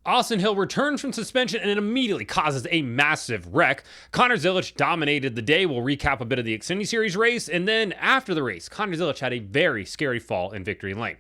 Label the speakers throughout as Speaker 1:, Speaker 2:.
Speaker 1: Austin Hill returns from suspension and it immediately causes a massive wreck. Connor Zilich dominated the day. We'll recap a bit of the Xfinity Series race. And then after the race, Connor Zilich had a very scary fall in victory lane.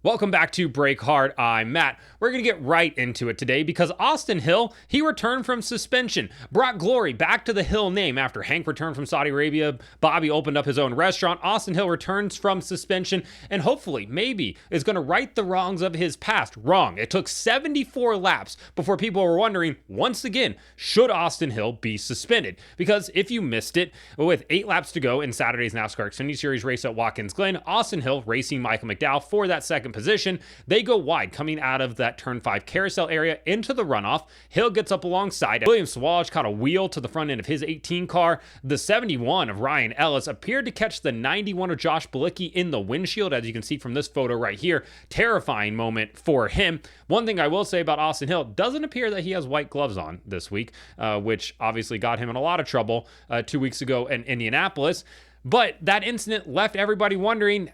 Speaker 1: Welcome back to Break Hard. I'm Matt. We're going to get right into it today because Austin Hill, he returned from suspension, brought glory back to the Hill name after Hank returned from Saudi Arabia. Bobby opened up his own restaurant. Austin Hill returns from suspension and hopefully, maybe, is going to right the wrongs of his past. Wrong. It took 74 laps before people were wondering, once again, should Austin Hill be suspended? Because if you missed it, with 8 laps to go in Saturday's NASCAR Xfinity Series race at Watkins, Glen, Austin Hill racing Michael McDowell for that second position. They go wide coming out of that turn 5 carousel area into the runoff. Hill gets up alongside. William Swallow caught a wheel to the front end of his 18 car. The 71 of Ryan Ellis appeared to catch the 91 of Josh Bilicki in the windshield, as you can see from this photo right here. Terrifying moment for him. One thing I will say about Austin Hill, doesn't appear that he has white gloves on this week, which obviously got him in a lot of trouble 2 weeks ago in Indianapolis. But that incident left everybody wondering,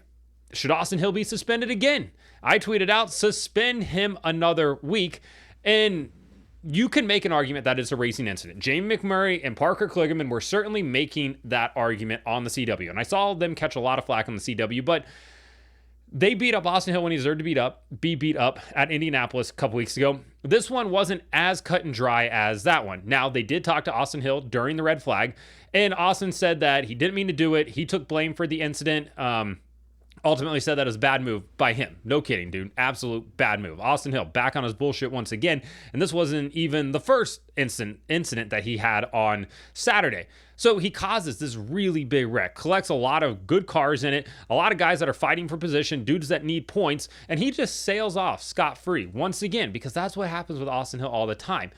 Speaker 1: should Austin Hill be suspended again? I tweeted out, suspend him another week. And you can make an argument that it's a racing incident. Jamie McMurray and Parker Kligerman were certainly making that argument on the CW. And I saw them catch a lot of flack on the CW, but they beat up Austin Hill when he deserved to be beat up at Indianapolis a couple weeks ago. This one wasn't as cut and dry as that one. Now, they did talk to Austin Hill during the red flag, and Austin said that he didn't mean to do it. He took blame for the incident. Ultimately said that it was a bad move by him. No kidding, dude. Absolute bad move. Austin Hill back on his bullshit once again. And this wasn't even the first incident that he had on Saturday. So he causes this really big wreck, collects a lot of good cars in it, a lot of guys that are fighting for position, dudes that need points, and he just sails off scot-free once again, because that's what happens with Austin Hill all the time.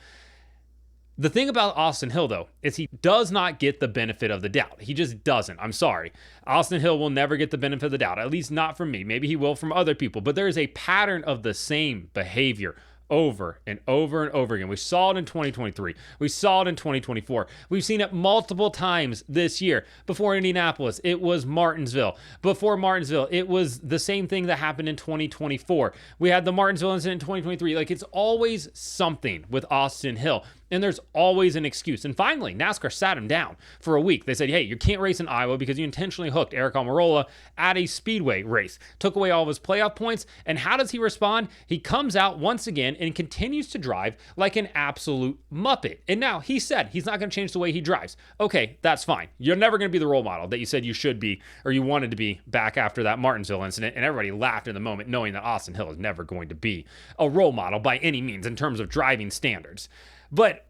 Speaker 1: The thing about Austin Hill, though, is he does not get the benefit of the doubt. He just doesn't. I'm sorry. Austin Hill will never get the benefit of the doubt, at least not from me. Maybe he will from other people, but there is a pattern of the same behavior over and over and over again. We saw it in 2023. We saw it in 2024. We've seen it multiple times this year. Before Indianapolis, it was Martinsville. Before Martinsville, it was the same thing that happened in 2024. We had the Martinsville incident in 2023. Like, it's always something with Austin Hill. And there's always an excuse. And finally, NASCAR sat him down for a week. They said, hey, you can't race in Iowa because you intentionally hooked Eric Almirola at a speedway race. Took away all of his playoff points. And how does he respond? He comes out once again and continues to drive like an absolute muppet. And now he said he's not going to change the way he drives. Okay, that's fine. You're never going to be the role model that you said you should be or you wanted to be back after that Martinsville incident. And everybody laughed in the moment knowing that Austin Hill is never going to be a role model by any means in terms of driving standards. But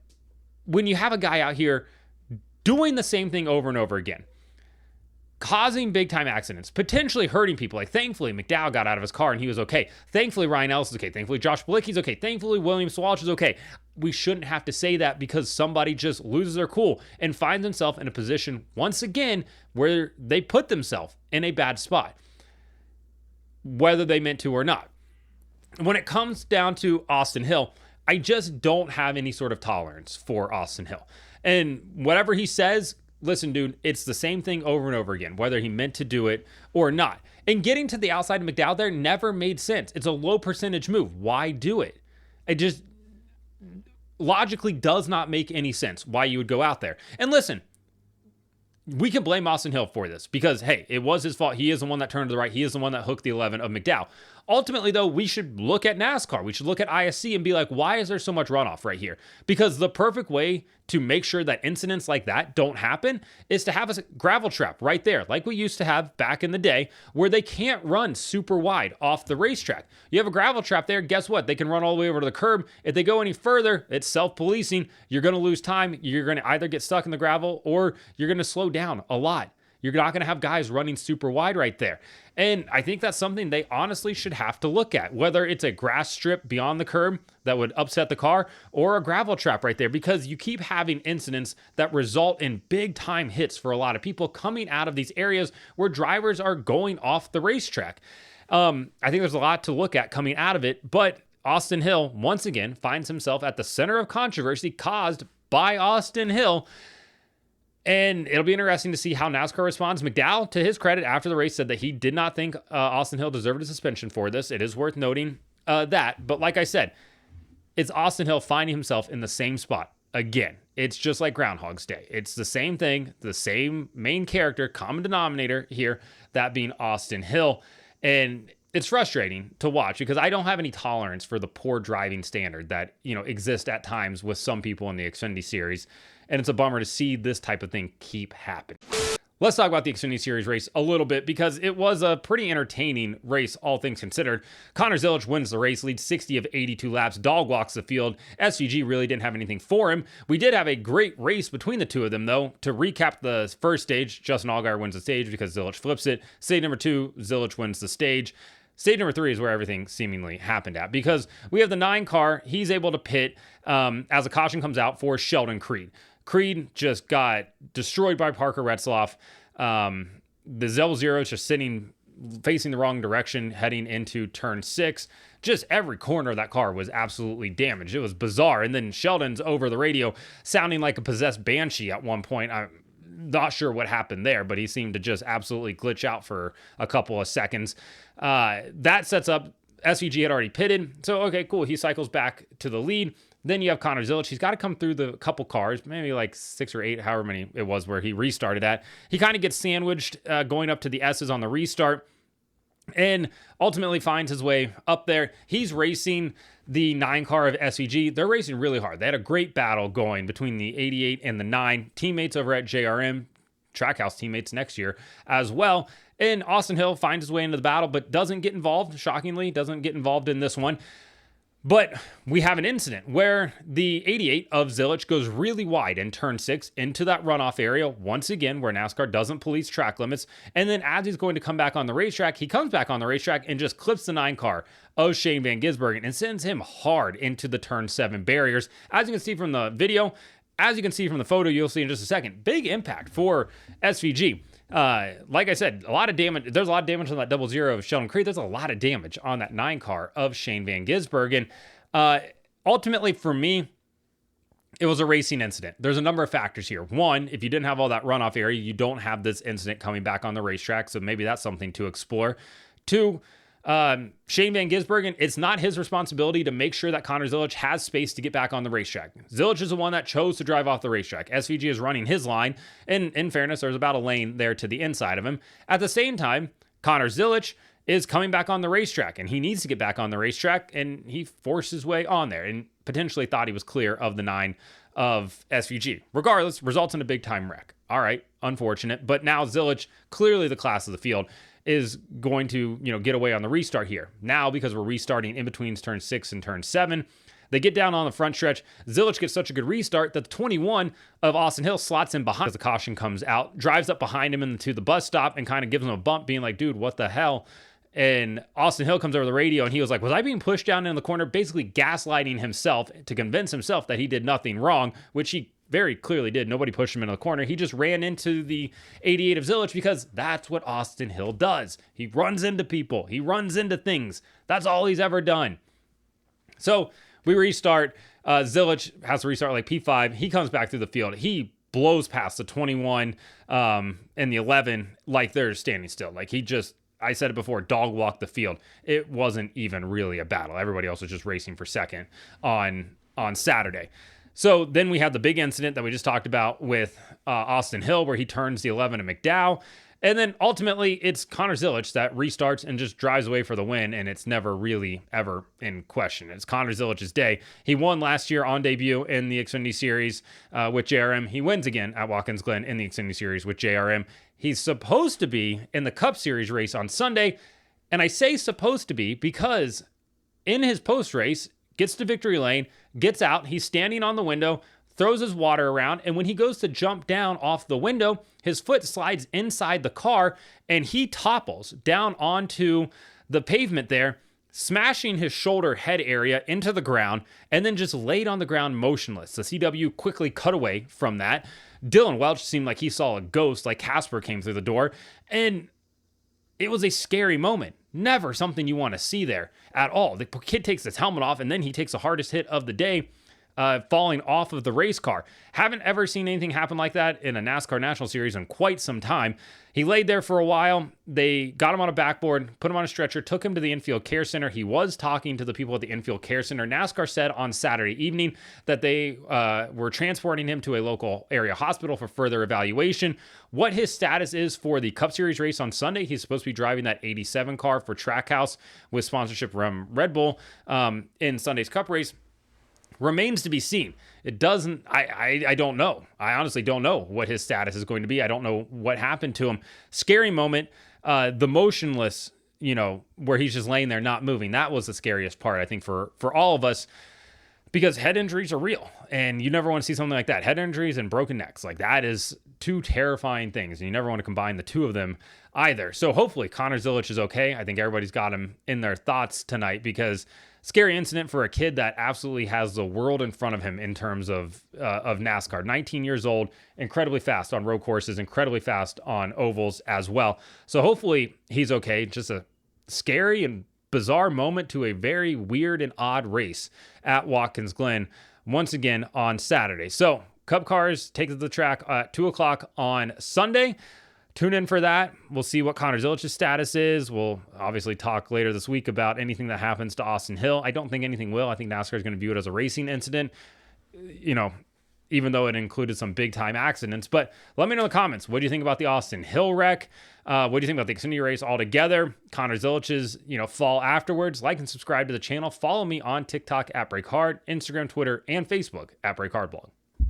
Speaker 1: when you have a guy out here doing the same thing over and over again, causing big time accidents, potentially hurting people, like thankfully McDowell got out of his car and he was okay. Thankfully Ryan Ellis is okay. Thankfully Josh Bilicki's okay. Thankfully William Swallow is okay. We shouldn't have to say that because somebody just loses their cool and finds themselves in a position once again where they put themselves in a bad spot, whether they meant to or not. When it comes down to Austin Hill, I just don't have any sort of tolerance for Austin Hill. And whatever he says, listen, dude, it's the same thing over and over again, whether he meant to do it or not. And getting to the outside of McDowell there never made sense. It's a low percentage move. Why do it? It just logically does not make any sense why you would go out there. And listen, we can blame Austin Hill for this because, hey, it was his fault. He is the one that turned to the right. He is the one that hooked the 11 of McDowell. Ultimately, though, we should look at NASCAR. We should look at ISC and be like, why is there so much runoff right here? Because the perfect way to make sure that incidents like that don't happen is to have a gravel trap right there, like we used to have back in the day, where they can't run super wide off the racetrack. You have a gravel trap there, guess what? They can run all the way over to the curb. If they go any further, it's self-policing. You're going to lose time. You're going to either get stuck in the gravel or you're going to slow down a lot. You're not going to have guys running super wide right there. And I think that's something they honestly should have to look at, whether it's a grass strip beyond the curb that would upset the car or a gravel trap right there, because you keep having incidents that result in big time hits for a lot of people coming out of these areas where drivers are going off the racetrack. I think there's a lot to look at coming out of it, but Austin Hill once again finds himself at the center of controversy caused by Austin Hill. And it'll be interesting to see how NASCAR responds. McDowell, to his credit, after the race said that he did not think Austin Hill deserved a suspension for this. It is worth noting that. But like I said, it's Austin Hill finding himself in the same spot again. It's just like Groundhog's Day. It's the same thing, the same main character, common denominator here, that being Austin Hill. And it's frustrating to watch because I don't have any tolerance for the poor driving standard that, exists at times with some people in the Xfinity series. And it's a bummer to see this type of thing keep happening. Let's talk about the Xfinity Series race a little bit because it was a pretty entertaining race, all things considered. Connor Zilich wins the race, leads 60 of 82 laps, dog walks the field. SVG really didn't have anything for him. We did have a great race between the two of them, though. To recap the first stage, Justin Allgaier wins the stage because Zilich flips it. Stage number 2, Zilich wins the stage. Stage number 3 is where everything seemingly happened at because we have the 9 car. He's able to pit as a caution comes out for Sheldon Creed. Creed just got destroyed by Parker Retzloff. The Zell Zero is just facing the wrong direction, heading into turn 6. Just every corner of that car was absolutely damaged. It was bizarre. And then Sheldon's over the radio sounding like a possessed banshee at one point. I'm not sure what happened there, but he seemed to just absolutely glitch out for a couple of seconds. That sets up, SVG had already pitted. So, okay, cool. He cycles back to the lead. Then you have Connor Zilich. He's got to come through the couple cars, maybe like 6 or 8, however many it was where he restarted at. He kind of gets sandwiched going up to the S's on the restart and ultimately finds his way up there. He's racing the 9 car of SVG. They're racing really hard. They had a great battle going between the 88 and the 9. Teammates over at JRM, Trackhouse teammates next year as well. And Austin Hill finds his way into the battle, but doesn't get involved, shockingly, doesn't get involved in this one. But we have an incident where the 88 of Zilich goes really wide in turn 6 into that runoff area, once again, where NASCAR doesn't police track limits. And then as he's going to come back on the racetrack, he comes back on the racetrack and just clips the 9 car of Shane Van Gisbergen and sends him hard into the turn 7 barriers. As you can see from the video, as you can see from the photo, you'll see in just a second, big impact for SVG. Like I said, a lot of damage. There's a lot of damage on that 00 of Sheldon Creed. There's a lot of damage on that 9 car of Shane Van Gisbergen. Ultimately, for me, it was a racing incident. There's a number of factors here. One, if you didn't have all that runoff area, you don't have this incident coming back on the racetrack. So maybe that's something to explore. 2, Shane Van Gisbergen, it's not his responsibility to make sure that Connor Zilich has space to get back on the racetrack. Zilich is the one that chose to drive off the racetrack. SVG is running his line, and in fairness, there's about a lane there to the inside of him. At the same time, Connor Zilich is coming back on the racetrack, and he needs to get back on the racetrack, and he forced his way on there and potentially thought he was clear of the 9 of SVG. Regardless, results in a big-time wreck. All right, unfortunate, but now Zilich, clearly the class of the field, is going to, get away on the restart here. Now, because we're restarting in between turn 6 and turn 7, they get down on the front stretch. Zilich gets such a good restart that the 21 of Austin Hill slots in behind as the caution comes out, drives up behind him into the bus stop and kind of gives him a bump, being like, dude, what the hell? And Austin Hill comes over the radio and he was like, was I being pushed down in the corner? Basically gaslighting himself to convince himself that he did nothing wrong, which he very clearly did. Nobody pushed him into the corner. He just ran into the 88 of Zilich because that's what Austin Hill does. He runs into people. He runs into things. That's all he's ever done. So we restart. Zilich has to restart like P5. He comes back through the field. He blows past the 21 and the 11 like they're standing still. Like he just, I said it before, dog walked the field. It wasn't even really a battle. Everybody else was just racing for second on Saturday. So then we have the big incident that we just talked about with Austin Hill, where he turns the 11 to McDowell. And then ultimately it's Connor Zilich that restarts and just drives away for the win. And it's never really ever in question. It's Connor Zilich's day. He won last year on debut in the Xfinity Series with JRM. He wins again at Watkins Glen in the Xfinity Series with JRM. He's supposed to be in the Cup Series race on Sunday. And I say supposed to be because in his post race, gets to victory lane, gets out, he's standing on the window, throws his water around, and when he goes to jump down off the window, his foot slides inside the car, and he topples down onto the pavement there, smashing his shoulder head area into the ground, and then just laid on the ground motionless. The CW quickly cut away from that. Dylan Welch seemed like he saw a ghost, like Casper came through the door, and it was a scary moment. Never something you want to see there at all. The kid takes his helmet off, and then he takes the hardest hit of the day. falling off of the race car. Haven't ever seen anything happen like that in a NASCAR National Series in quite some time. He laid there for a while. They got him on a backboard, put him on a stretcher, took him to the infield care center. He was talking to the people at the infield care center. NASCAR said on Saturday evening that they were transporting him to a local area hospital for further evaluation. What his status is for the Cup Series race on Sunday, he's supposed to be driving that 87 car for Trackhouse with sponsorship from Red Bull in Sunday's Cup race. Remains to be seen. It doesn't, I don't know. I honestly don't know what his status is going to be. I don't know what happened to him. Scary moment. The motionless, where he's just laying there not moving. That was the scariest part, I think, for all of us, because head injuries are real and you never want to see something like that. Head injuries and broken necks. Like, that is two terrifying things. And you never want to combine the two of them either. So hopefully Connor Zilich is okay. I think everybody's got him in their thoughts tonight, because scary incident for a kid that absolutely has the world in front of him in terms of NASCAR. 19 years old, incredibly fast on road courses, incredibly fast on ovals as well. So hopefully he's okay. Just a scary and bizarre moment to a very weird and odd race at Watkins Glen once again on Saturday. So Cup cars take to the track at 2 o'clock on Sunday. Tune in for that. We'll see what Connor Zilich's status is. We'll obviously talk later this week about anything that happens to Austin Hill. I don't think anything will. I think NASCAR is going to view it as a racing incident, even though it included some big time accidents. But let me know in the comments. What do you think about the Austin Hill wreck? What do you think about the Xfinity race altogether? Connor Zilich's, fall afterwards. Like and subscribe to the channel. Follow me on TikTok at BreakHard, Instagram, Twitter, and Facebook at BreakHardBlog.